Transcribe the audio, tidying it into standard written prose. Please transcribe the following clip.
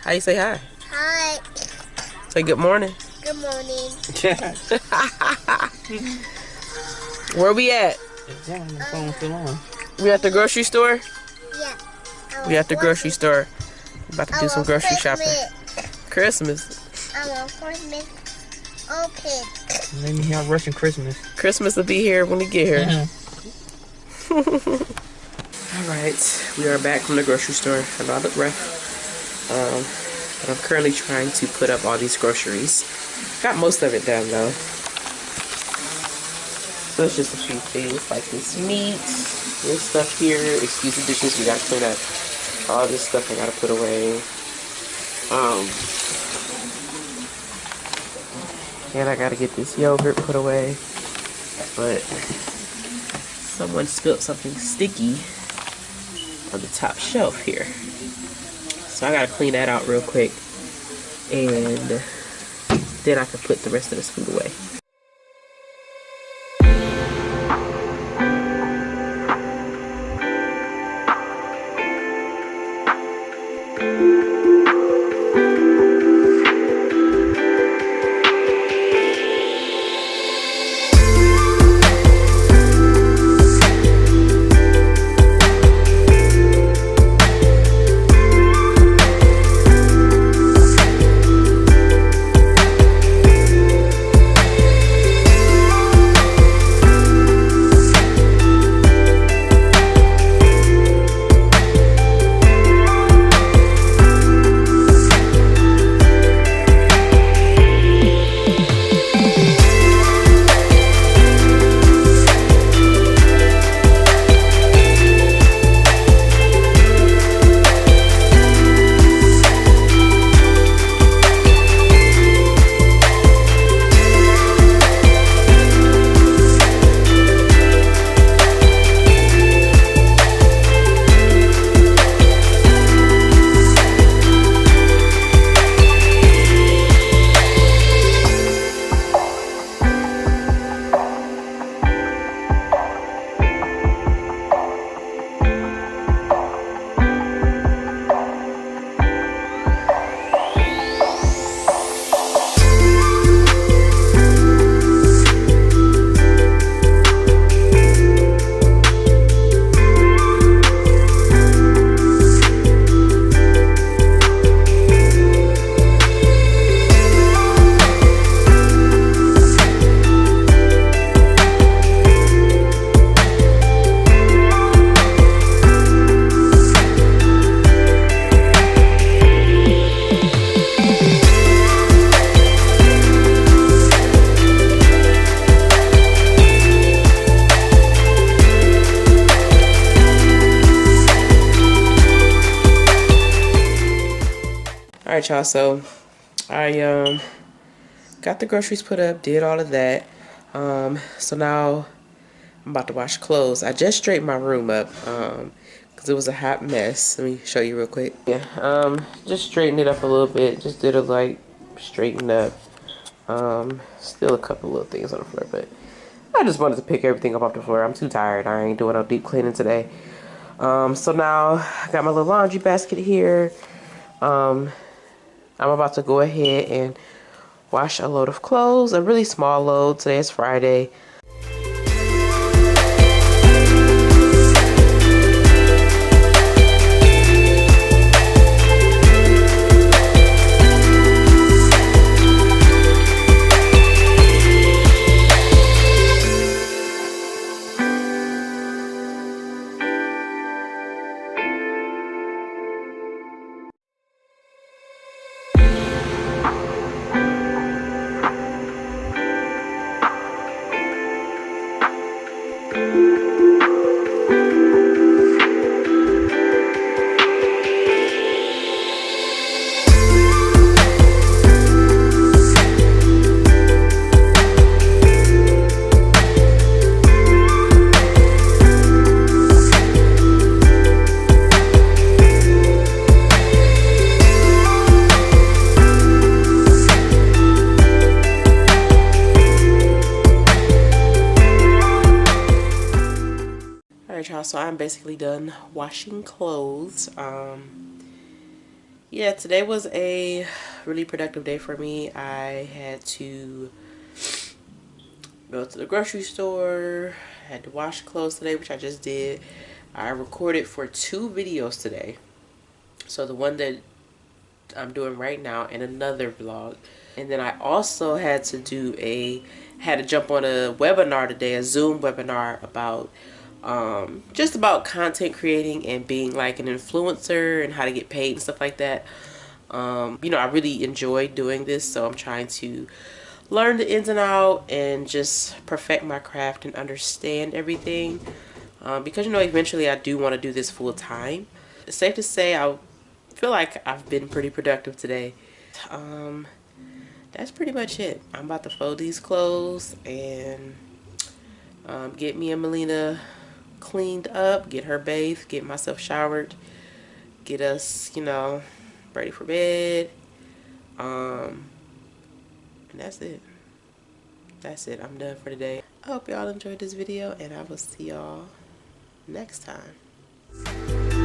How you say hi? Hi. Say good morning. Good morning. Where we at? We at the grocery store? Yeah. We at the grocery store. About to do some grocery shopping. Christmas. I want Christmas open. Let me have Russian Christmas. Christmas will be here when we get here. Alright, we are back from the grocery store. I know I look rough. But I'm currently trying to put up all these groceries. Got most of it done though. So it's just a few things like this meat, this stuff here, excuse the dishes, we gotta clean up. All this stuff I gotta put away. And I gotta get this yogurt put away. But someone spilled something sticky on the top shelf here. So I gotta clean that out real quick. And then I can put the rest of this food away. Alright y'all, so I got the groceries put up, did all of that. So now I'm about to wash clothes. I just straightened my room up because it was a hot mess. Let me show you real quick. Yeah, just straightened it up a little bit. Just did a light straighten up. Still a couple little things on the floor, but I just wanted to pick everything up off the floor. I'm too tired. I ain't doing no deep cleaning today. So now I got my little laundry basket here. I'm about to go ahead and wash a load of clothes, a really small load. Today is Friday. Alright y'all, so I'm basically done washing clothes. Yeah, today was a really productive day for me. I had to go to the grocery store, had to wash clothes today, which I just did. I recorded for 2 videos today. So the one that I'm doing right now and another vlog. And then I also had to jump on a webinar today, a Zoom webinar about just about content creating and being like an influencer and how to get paid and stuff like that. You know, I really enjoy doing this, so I'm trying to learn the ins and out and just perfect my craft and understand everything. Because, you know, eventually I do want to do this full time. It's safe to say I feel like I've been pretty productive today. Um, that's pretty much it. I'm about to fold these clothes and get me and Melina cleaned up, get her bathed, get myself showered, get us, you know, ready for bed. And that's it. That's it. I'm done for today. I hope y'all enjoyed this video, and I will see y'all next time.